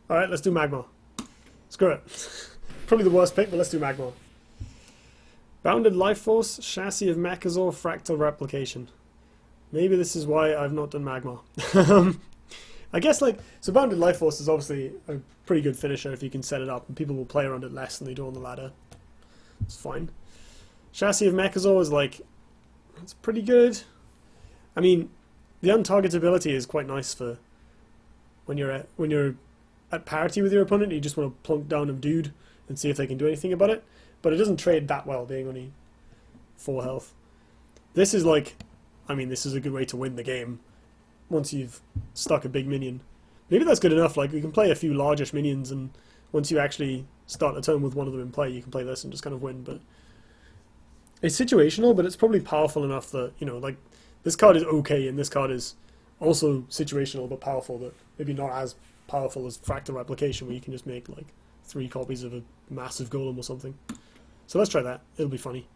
Alright, let's do Magma. Screw it. Probably the worst pick, but let's do Magma. Bounded Life Force, Chassis of Mechazor, Fractal Replication. Maybe this is why I've not done Magma. I guess, like, so Bounded Life Force is obviously a pretty good finisher if you can set it up, and people will play around it less than they do on the ladder. It's fine. Chassis of Mechazor is, like, it's pretty good. I mean, the untargetability is quite nice for when you're at parity with your opponent. You just want to plunk down a dude and see if they can do anything about it. But it doesn't trade that well, being only 4 health. This is like, I mean, this is a good way to win the game once you've stuck a big minion. Maybe that's good enough. Like, we can play a few largish minions, and once you actually start a turn with one of them in play, you can play this and just kind of win. But it's situational, but it's probably powerful enough that, you know, like, this card is okay, and this card is also situational but powerful, but maybe not as powerful as Fractal Replication, where you can just make, like, 3 copies of a massive golem or something. So let's try that. It'll be funny.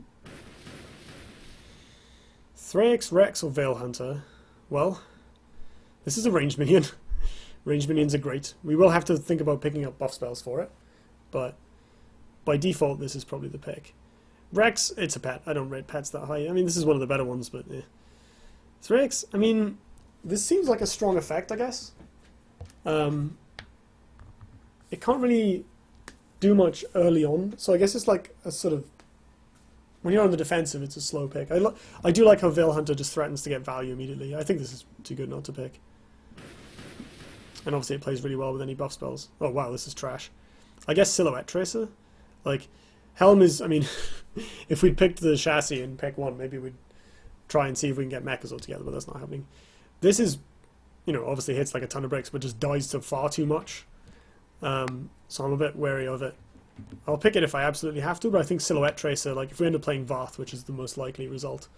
Thrax, Rex, or Veil Hunter? Well, this is a ranged minion. Ranged minions are great. We will have to think about picking up buff spells for it, but by default, this is probably the pick. Rex, it's a pet. I don't rate pets that high. I mean, this is one of the better ones, but eh. Thrax, I mean, this seems like a strong effect, I guess. It can't really do much early on, so I guess it's like a sort of, when you're on the defensive, it's a slow pick. I do like how Veil Hunter just threatens to get value immediately. I think this is too good not to pick. And obviously it plays really well with any buff spells. Oh wow, this is trash. I guess Silhouette Tracer? Like, Helm is, I mean, if we'd picked the chassis and pick one, maybe we'd try and see if we can get Mechazor together, but that's not happening. This is, you know, obviously hits like a ton of bricks, but just dies to far too much. So I'm a bit wary of it. I'll pick it if I absolutely have to, but I think Silhouette Tracer, like if we end up playing Varth, which is the most likely result,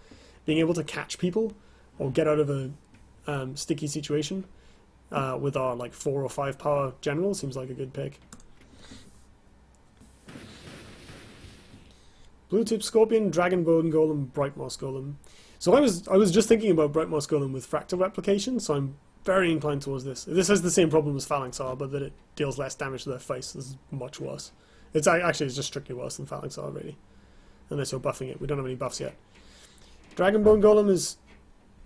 being able to catch people or get out of a sticky situation with our like 4 or 5 power general seems like a good pick. Blue Tip Scorpion, Dragonbone Golem, Brightmoss Golem. So I was just thinking about Brightmoss Golem with Fractal Replication, so I'm very inclined towards this. This has the same problem as Phalanx R, but that it deals less damage to their face. This is much worse. It's just strictly worse than Phalanx R, really. Unless you're buffing it. We don't have any buffs yet. Dragonbone Golem is,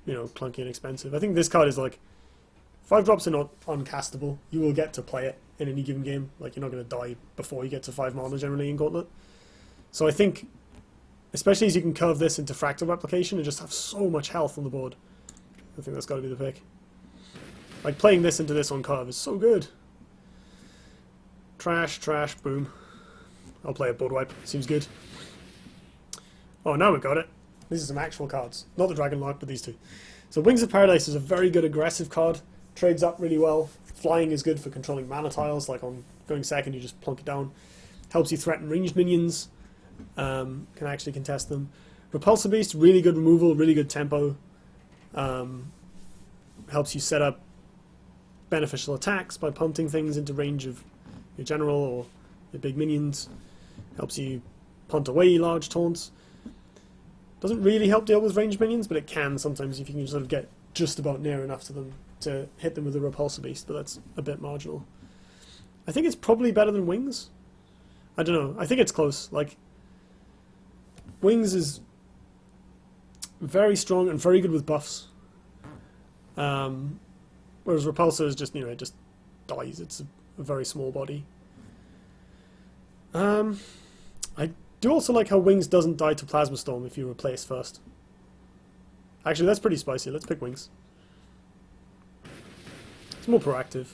you know, clunky and expensive. I think this card is like, 5 drops are not uncastable. You will get to play it in any given game. Like, you're not going to die before you get to 5 mana generally in Gauntlet. So I think, especially as you can curve this into Fractal Replication and just have so much health on the board, I think that's got to be the pick. Like, playing this into this on curve is so good. Trash, trash, boom. I'll play a board wipe. Seems good. Oh, now we've got it. These are some actual cards. Not the Dragonlark, but these two. So Wings of Paradise is a very good aggressive card. Trades up really well. Flying is good for controlling mana tiles. Like on going second, you just plunk it down. Helps you threaten ranged minions. Can actually contest them. Repulsor Beast, really good removal, really good tempo. Helps you set up beneficial attacks by punting things into range of your general or your big minions. Helps you punt away large taunts. Doesn't really help deal with ranged minions, but it can sometimes if you can sort of get just about near enough to them to hit them with a Repulsor Beast, but that's a bit marginal. I think it's probably better than Wings. I don't know. I think it's close. Like, Wings is very strong and very good with buffs. Whereas Repulsor is just, you know, it just dies. It's a very small body. I do also like how Wings doesn't die to Plasma Storm if you replace first. Actually, that's pretty spicy. Let's pick Wings. It's more proactive.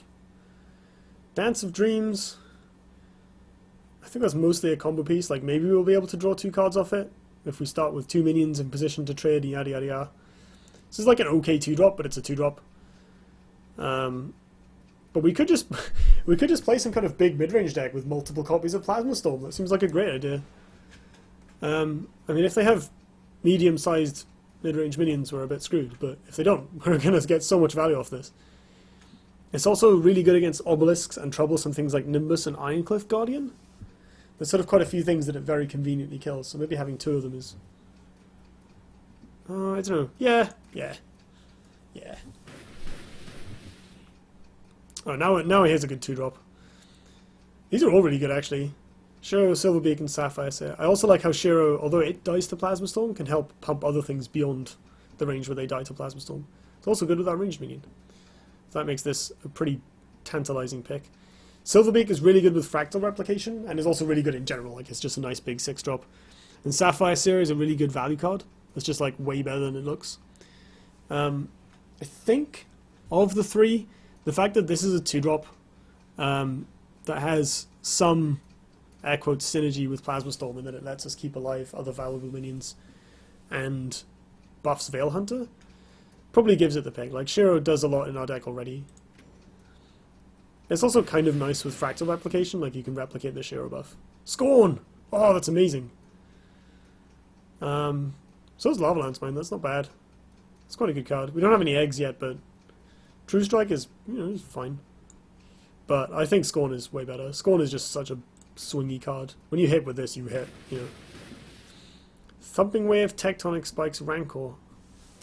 Dance of Dreams. I think that's mostly a combo piece. Like, maybe we'll be able to draw 2 cards off it if we start with 2 minions in position to trade, yada yada yada. This is like an okay 2-drop, but it's a 2-drop. But we could just play some kind of big mid-range deck with multiple copies of Plasma Storm. That seems like a great idea. I mean, if they have medium-sized mid-range minions, we're a bit screwed. But if they don't, we're going to get so much value off this. It's also really good against obelisks and troublesome things like Nimbus and Ironcliff Guardian. There's sort of quite a few things that it very conveniently kills, so maybe having 2 of them is... I don't know. Yeah. Oh, now here's a good 2-drop. These are all really good, actually. Shiro, Silverbeak, and Sapphire Seer. I also like how Shiro, although it dies to Plasma Storm, can help pump other things beyond the range where they die to Plasma Storm. It's also good with our ranged minion. So that makes this a pretty tantalizing pick. Silverbeak is really good with Fractal Replication, and is also really good in general. Like, it's just a nice big 6-drop. And Sapphire Seer is a really good value card. It's just, like, way better than it looks. I think, of the three, the fact that this is a 2-drop that has some, air quotes, synergy with Plasma Storm, and that it lets us keep alive other valuable minions, and buffs Veil Hunter, probably gives it the pick. Like, Shiro does a lot in our deck already. It's also kind of nice with Fractal Replication, like you can replicate the Shiro buff. Scorn! Oh, that's amazing. So is Lava Lance Mine, that's not bad. It's quite a good card. We don't have any eggs yet, but True Strike is, is fine. But I think Scorn is way better. Scorn is just such a swingy card. When you hit with this, you hit, Thumping Wave, Tectonic Spikes, Rancor.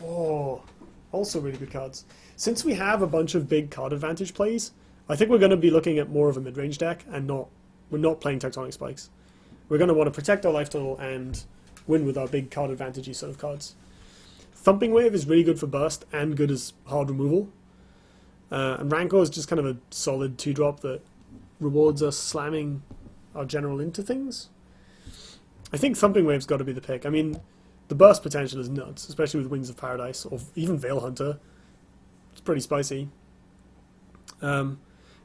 Oh, also really good cards. Since we have a bunch of big card advantage plays, I think we're going to be looking at more of a mid-range deck, and we're not playing Tectonic Spikes. We're going to want to protect our life total and win with our big card advantage sort of cards. Thumping Wave is really good for burst and good as hard removal. And Rancor is just kind of a solid 2-drop that rewards us slamming our general into things. I think Thumping Wave's got to be the pick. I mean, the burst potential is nuts, especially with Wings of Paradise, or even Veil Hunter. It's pretty spicy.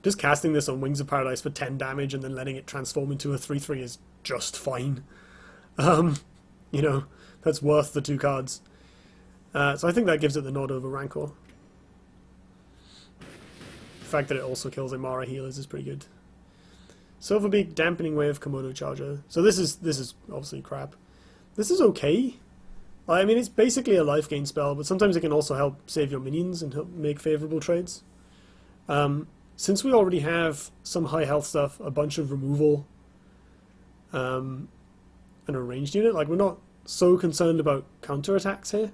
Just casting this on Wings of Paradise for 10 damage and then letting it transform into a 3/3 is just fine. That's worth the 2 cards. So I think that gives it the nod over Rancor. The fact that it also kills Imara healers is pretty good. Silverbeak, Dampening Wave, Komodo Charger. So this is obviously crap. This is okay. I mean, it's basically a life gain spell, but sometimes it can also help save your minions and help make favorable trades. Since we already have some high health stuff, a bunch of removal, and a ranged unit, like, we're not so concerned about counterattacks here.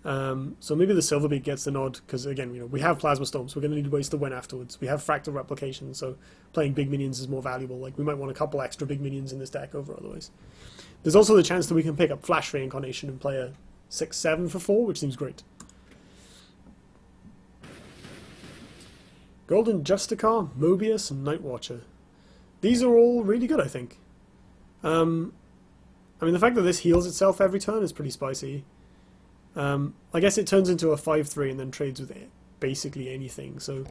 So maybe the Silverbeak gets the nod, because again, we have Plasma Storms, we're going to need ways to win afterwards. We have Fractal Replication, so playing big minions is more valuable. Like, we might want a couple extra big minions in this deck over otherwise. There's also the chance that we can pick up Flash Reincarnation and play a 6/7 for 4, which seems great. Golden Justicar, Mobius, and Night Watcher. These are all really good, I think. I mean, the fact that this heals itself every turn is pretty spicy. I guess it turns into a 5/3 and then trades with basically anything, so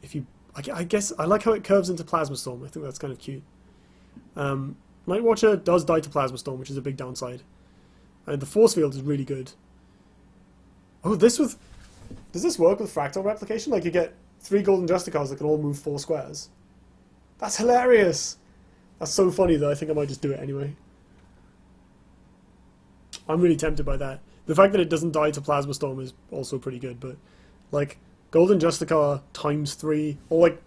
if you... I guess I like how it curves into Plasma Storm. I think that's kind of cute. Night Watcher does die to Plasma Storm, which is a big downside. And the Force Field is really good. Oh, does this work with Fractal Replication? Like, you get 3 Golden Justicars that can all move 4 squares. That's hilarious! That's so funny that I think I might just do it anyway. I'm really tempted by that. The fact that it doesn't die to Plasma Storm is also pretty good, but, like, Golden Justicar ×3, or, like,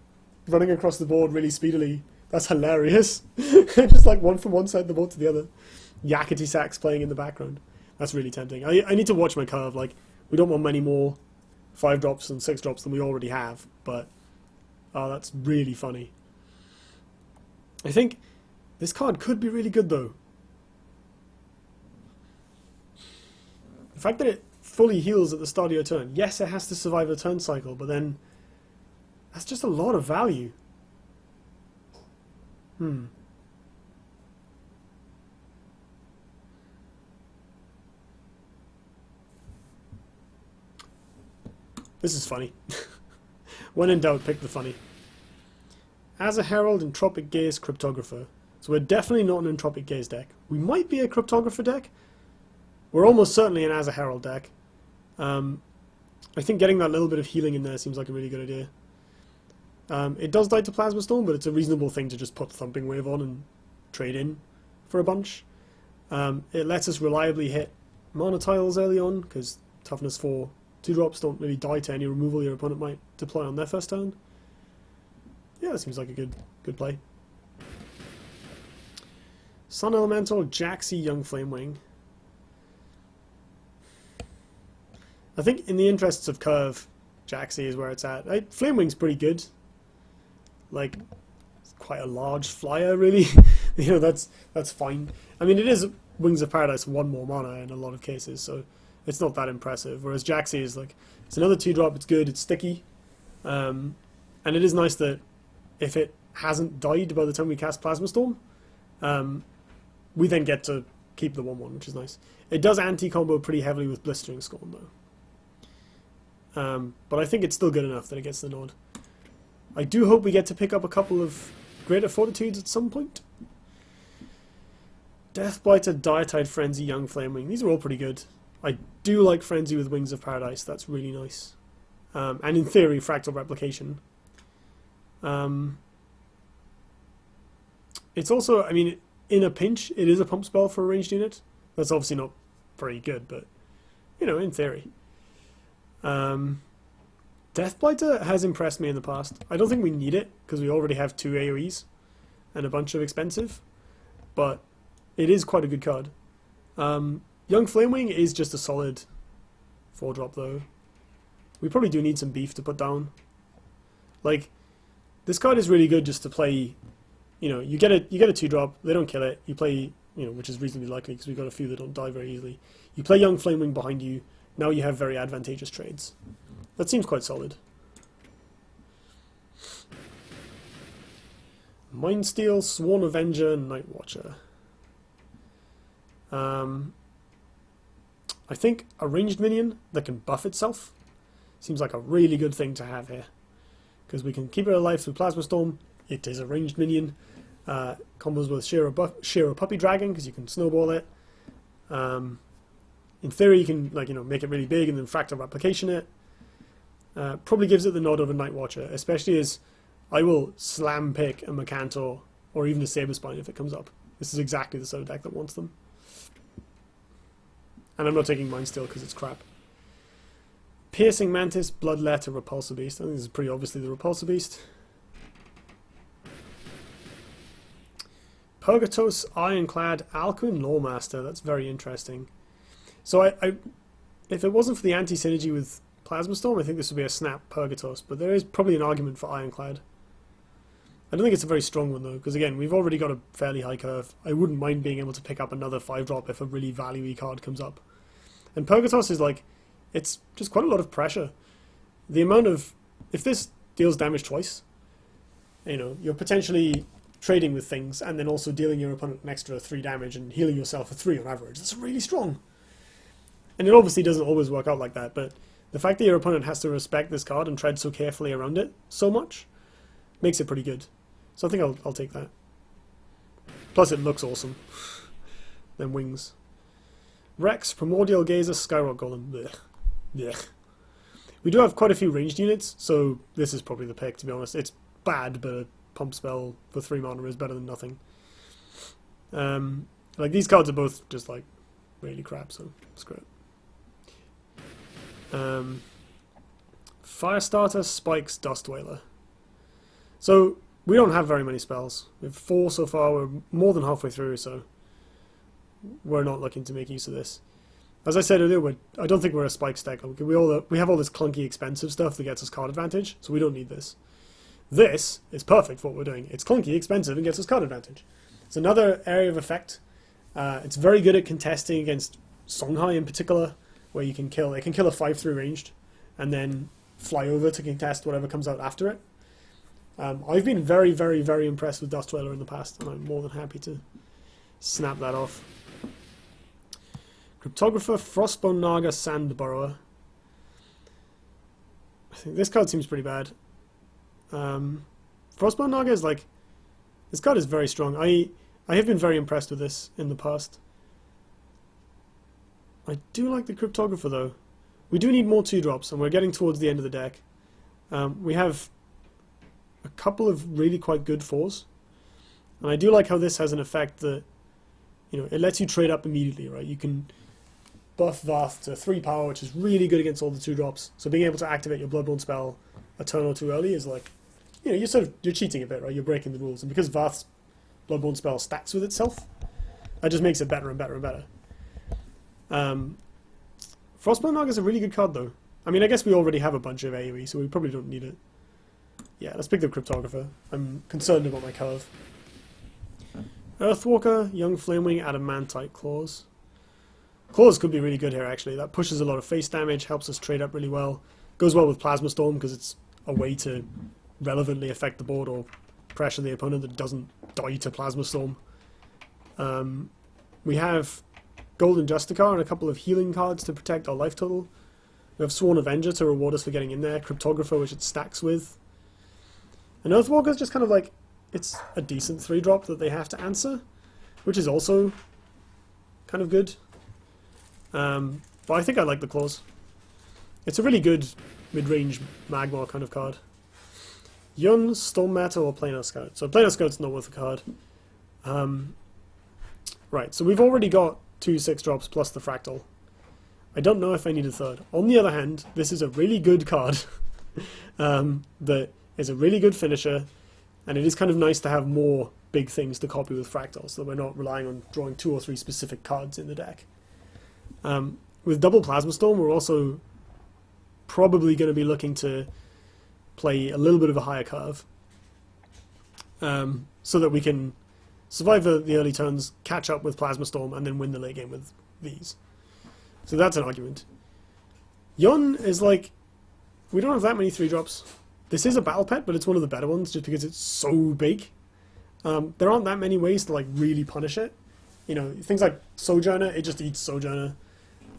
running across the board really speedily, that's hilarious. Just, like, one from one side of the board to the other. Yakety Sax playing in the background. That's really tempting. I need to watch my curve. Like, we don't want many more 5-drops and 6-drops than we already have, but that's really funny. I think this card could be really good, though. The fact that it fully heals at the start of your turn. Yes, it has to survive a turn cycle, but then that's just a lot of value. This is funny. When in doubt, pick the funny. As a Herald, Entropic Gaze, Cryptographer. So we're definitely not an Entropic Gaze deck. We might be a Cryptographer deck. We're almost certainly an As a Herald deck. I think getting that little bit of healing in there seems like a really good idea. It does die to Plasma Storm, but it's a reasonable thing to just put Thumping Wave on and trade in for a bunch. It lets us reliably hit mana tiles early on, because Toughness 4 2-drops don't really die to any removal your opponent might deploy on their first turn. Yeah, that seems like a good play. Sun Elemental, Jaxi, Young Flamewing. I think in the interests of curve, Jaxi is where it's at. Flamewing's pretty good. like quite a large flyer, really. You know, that's fine. I mean, it is Wings of Paradise 1 more mana in a lot of cases, so it's not that impressive. Whereas Jaxi is like, it's another 2-drop, it's good, it's sticky. And it is nice that if it hasn't died by the time we cast Plasma Storm, we then get to keep the 1/1, which is nice. It does anti-combo pretty heavily with Blistering Scorn, though. But I think it's still good enough that it gets the nod. I do hope we get to pick up a couple of Greater Fortitudes at some point. Deathblighter, Diatide Frenzy, Young Flamewing. These are all pretty good. I do like Frenzy with Wings of Paradise. That's really nice. And in theory, Fractal Replication. It's also, I mean, in a pinch, it is a pump spell for a ranged unit. That's obviously not very good, but, you know, in theory. Deathblighter has impressed me in the past. I don't think we need it, because we already have 2 AOEs and a bunch of expensive, but it is quite a good card. Young Flamewing is just a solid 4-drop, though. We probably do need some beef to put down. Like, this card is really good just to play, you know, you get a 2-drop, they don't kill it, you play, you know, which is reasonably likely because we've got a few that don't die very easily. You play Young Flamewing behind you, now you have very advantageous trades. That seems quite solid. Mindsteel, Sworn Avenger, Night Watcher. I think a ranged minion that can buff itself seems like a really good thing to have here. Because we can keep it alive through Plasma Storm. It is a ranged minion. Combos with Shiro Puppy Dragon because you can snowball it. In theory, you can, like, you know, make it really big and then Fractal Replication it. Probably gives it the nod over Night Watcher, especially as I will slam pick a Mercantor or even a Saberspine if it comes up. This is exactly the sort of deck that wants them. And I'm not taking Mindsteel because it's crap. Piercing Mantis, Bloodletter, Repulsor Beast. I think this is pretty obviously the Repulsor Beast. Purgatos, Ironclad, Alcuin, Lawmaster. That's very interesting. So if it wasn't for the anti-synergy with Plasma Storm, I think this would be a snap Purgatos, but there is probably an argument for Ironclad. I don't think it's a very strong one, though, because again, we've already got a fairly high curve. I wouldn't mind being able to pick up another 5-drop if a really value-y card comes up. And Purgatos is like, it's just quite a lot of pressure. The amount of, if this deals damage twice, you know, you're potentially trading with things and then also dealing your opponent an extra 3 damage and healing yourself for 3 on average. That's really strong. And it obviously doesn't always work out like that, but the fact that your opponent has to respect this card and tread so carefully around it so much makes it pretty good. So I think I'll take that. Plus it looks awesome. Then wings. Rex, Primordial Gazer, Skyrock Golem. Blech. Blech. We do have quite a few ranged units, so this is probably the pick, to be honest. It's bad, but a pump spell for 3 mana is better than nothing. Like, these cards are both just, like, really crap, so screw it. Firestarter, Spikes, Dust Whaler. So, we don't have very many spells. We have 4 so far, we're more than halfway through, so we're not looking to make use of this. As I said earlier, I don't think we're a Spikes deck. We have all this clunky, expensive stuff that gets us card advantage, so we don't need this. This is perfect for what we're doing. It's clunky, expensive, and gets us card advantage. It's another area of effect. It's very good at contesting against Songhai in particular, where it can kill a 5/3 ranged, and then fly over to contest whatever comes out after it. I've been very, very, very impressed with Dust Dweller in the past, and I'm more than happy to snap that off. Cryptographer, Frostbone Naga, Sand Burrower. I think this card seems pretty bad. Frostbone Naga is like... This card is very strong. I have been very impressed with this in the past. I do like the Cryptographer, though. We do need more 2-drops, and we're getting towards the end of the deck. We have a couple of really quite good 4s. And I do like how this has an effect that, you know, it lets you trade up immediately, right? You can buff Vath to 3 power, which is really good against all the 2-drops. So being able to activate your Bloodborne spell a turn or 2 early is like, you know, you're cheating a bit, right? You're breaking the rules. And because Vath's Bloodborne spell stacks with itself, that just makes it better and better and better. Frostbone Naga is a really good card, though. I mean, I guess we already have a bunch of AOE, so we probably don't need it. Yeah, let's pick the Cryptographer. I'm concerned about my curve. Earthwalker, Young Flamewing, Adamantite Claws. Claws could be really good here, actually. That pushes a lot of face damage, helps us trade up really well. Goes well with Plasma Storm because it's a way to relevantly affect the board or pressure the opponent that doesn't die to Plasma Storm. We have Golden Justicar and a couple of healing cards to protect our life total. We have Sworn Avenger to reward us for getting in there. Cryptographer, which it stacks with. And Earthwalker is just kind of like, it's a decent 3-drop that they have to answer, which is also kind of good. But I think I like the Claws. It's a really good mid-range Magmar kind of card. Yun, Storm Matter, or Planar Scout. So Planar Scout's not worth a card. Right, so we've already got 2 6-drops plus the Fractal. I don't know if I need a third. On the other hand, this is a really good card that is a really good finisher, and it is kind of nice to have more big things to copy with Fractal, so that we're not relying on drawing 2 or 3 specific cards in the deck. With double Plasma Storm, we're also probably going to be looking to play a little bit of a higher curve, so that we can survive the early turns, catch up with Plasma Storm, and then win the late game with these. So that's an argument. Yun is like, we don't have that many 3-drops. This is a battle pet, but it's one of the better ones just because it's so big. There aren't that many ways to like really punish it. You know, things like Sojourner, it just eats Sojourner.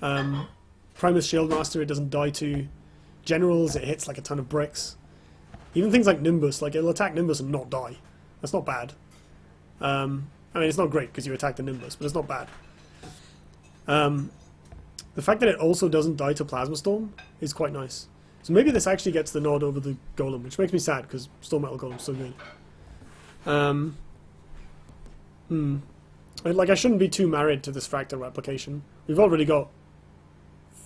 Primus Shieldmaster, it doesn't die to. Generals, it hits like a ton of bricks. Even things like Nimbus, like it'll attack Nimbus and not die. That's not bad. I mean, it's not great because you attack the Nimbus, but it's not bad. The fact that it also doesn't die to Plasma Storm is quite nice. So maybe this actually gets the nod over the Golem, which makes me sad because Storm Metal Golem's so good. Like, I shouldn't be too married to this Fractal Replication. We've already got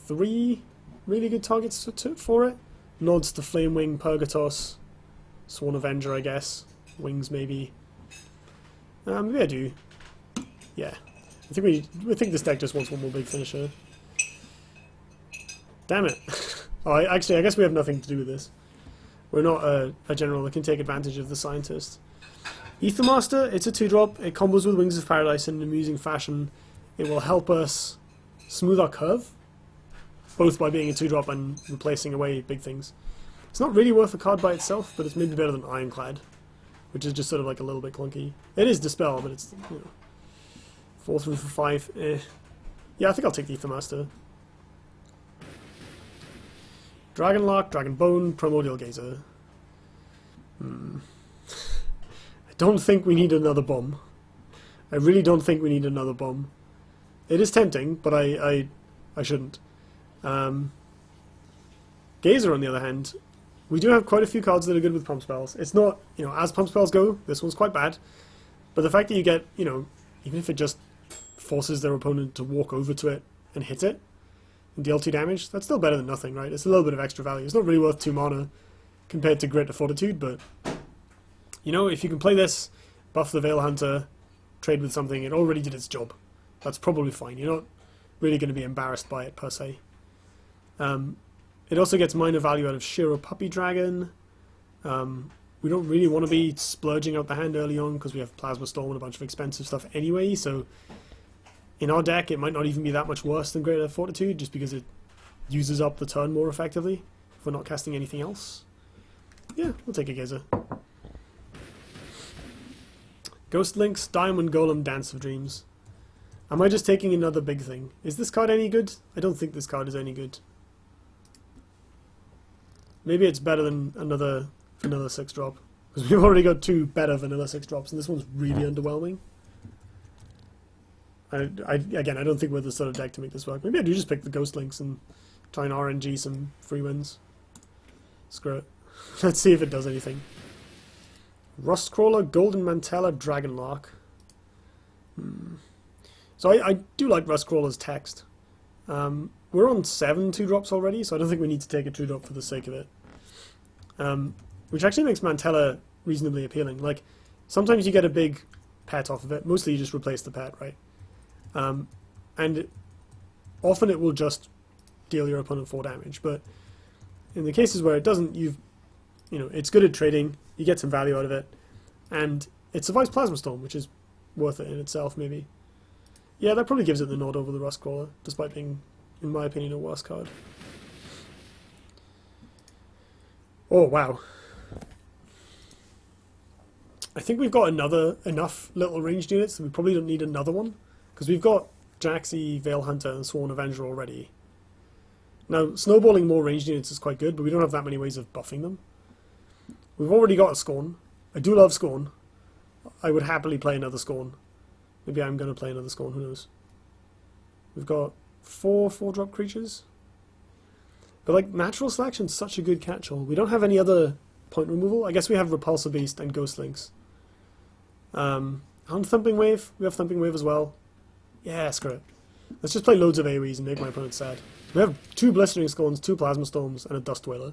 3 really good targets for it. Nods to Flamewing, Purgatos, Sworn Avenger, I guess. Wings, maybe. Maybe I do. Yeah. I think this deck just wants one more big finisher. Damn it. Oh, actually, I guess we have nothing to do with this. We're not a general that can take advantage of the Scientist. Aethermaster, it's a 2-drop. It combos with Wings of Paradise in an amusing fashion. It will help us smooth our curve, both by being a 2-drop and replacing away big things. It's not really worth a card by itself, but it's maybe better than Ironclad, which is just sort of like a little bit clunky. It is Dispel, but it's, you know, 4 through for 5. Yeah, I think I'll take the Aethermaster. Dragonlark, Dragonbone, Primordial Gazer. I don't think we need another bomb. I really don't think we need another bomb. It is tempting, but I shouldn't. Gazer, on the other hand, we do have quite a few cards that are good with pump spells. It's not, you know, as pump spells go, this one's quite bad. But the fact that you get, you know, even if it just forces their opponent to walk over to it and hit it and deal 2 damage, that's still better than nothing, right? It's a little bit of extra value. It's not really worth 2 mana compared to Grit or Fortitude, but, you know, if you can play this, buff the Veil Hunter, trade with something, it already did its job. That's probably fine. You're not really going to be embarrassed by it, per se. It also gets minor value out of Shiro Puppy Dragon. We don't really want to be splurging out the hand early on because we have Plasma Storm and a bunch of expensive stuff anyway, so in our deck it might not even be that much worse than Greater Fortitude just because it uses up the turn more effectively if we're not casting anything else. Yeah, we'll take a Gazer. Ghost Links, Diamond Golem, Dance of Dreams. Am I just taking another big thing? Is this card any good? I don't think this card is any good. Maybe it's better than another vanilla 6-drop. Because we've already got 2 better vanilla 6-drops, and this one's really underwhelming. Again, I don't think we're the sort of deck to make this work. Maybe I do just pick the Ghost Links and try and RNG some free wins. Screw it. Let's see if it does anything. Rustcrawler, Golden Mantella, Dragonlark. So I do like Rustcrawler's text. We're on 7 2-drops already, so I don't think we need to take a 2-drop for the sake of it. Which actually makes Mantella reasonably appealing. Like, sometimes you get a big pet off of it. Mostly you just replace the pet, right? And often it will just deal your opponent 4 damage. But in the cases where it doesn't, you've you know, it's good at trading. You get some value out of it, and it survives Plasma Storm, which is worth it in itself, maybe. Yeah, that probably gives it the nod over the Rustcrawler, despite being, in my opinion, a worse card. Oh, wow. I think we've got enough little ranged units that we probably don't need another one, because we've got Jaxi, Veil Hunter, and Sworn Avenger already. Now, snowballing more ranged units is quite good, but we don't have that many ways of buffing them. We've already got a Scorn. I do love Scorn. I would happily play another Scorn. Maybe I'm going to play another Scorn, who knows. We've got 4 4-drop creatures. But like, Natural Selection's such a good catch-all. We don't have any other point removal. I guess we have Repulsor Beast and Ghost Links. On Thumping Wave, we have Thumping Wave as well. Yeah, screw it. Let's just play loads of AOEs and make my opponent sad. We have 2 Blistering Scorns, 2 Plasma Storms, and a Dust Whaler.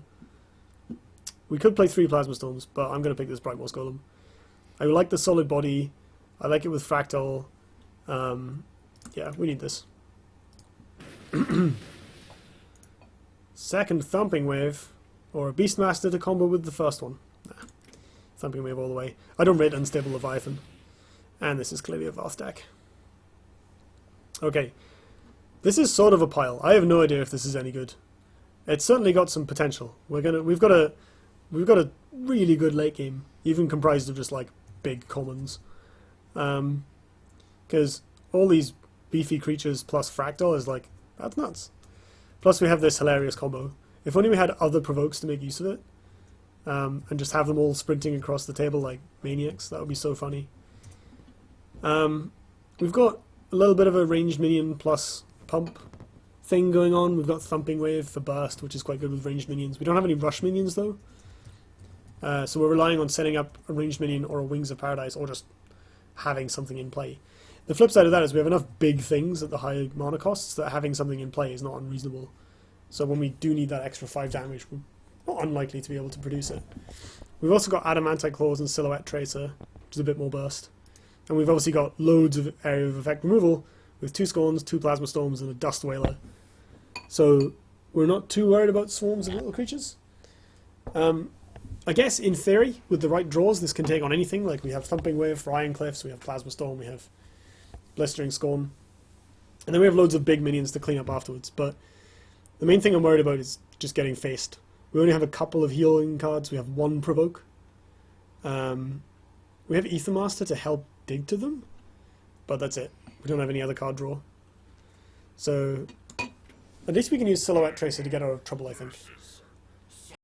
We could play 3 Plasma Storms, but I'm going to pick this Brightmoss Golem. I like the solid body. I like it with Fractal. Yeah, we need this. Second Thumping Wave, or a Beastmaster to combo with the first one. Nah, Thumping Wave all the way. I don't rate Unstable Leviathan. And this is clearly a Voth deck. Okay, this is sort of a pile. I have no idea if this is any good. It's certainly got some potential. We've got a really good late game, even comprised of just like big commons. Because all these beefy creatures plus Fractal is like, that's nuts. Plus we have this hilarious combo. If only we had other provokes to make use of it, and just have them all sprinting across the table like maniacs, that would be so funny. We've got a little bit of a ranged minion plus pump thing going on. We've got Thumping Wave for burst, which is quite good with ranged minions. We don't have any rush minions though, so we're relying on setting up a ranged minion or a Wings of Paradise, or just having something in play. The flip side of that is we have enough big things at the high mana costs that having something in play is not unreasonable. So when we do need that extra 5 damage, we're not unlikely to be able to produce it. We've also got Adamantite Claws and Silhouette Tracer, which is a bit more burst. And we've obviously got loads of area of effect removal with 2 Scorns, 2 Plasma Storms, and a Dust Whaler. So we're not too worried about swarms of little creatures. I guess in theory, with the right draws, this can take on anything. Like we have Thumping Wave for Iron Cliffs, we have Plasma Storm, we have Blistering Scorn. And then we have loads of big minions to clean up afterwards. But the main thing I'm worried about is just getting faced. We only have a couple of healing cards. We have 1 Provoke. We have Aethermaster to help dig to them, but that's it. We don't have any other card draw. So at least we can use Silhouette Tracer to get out of trouble, I think.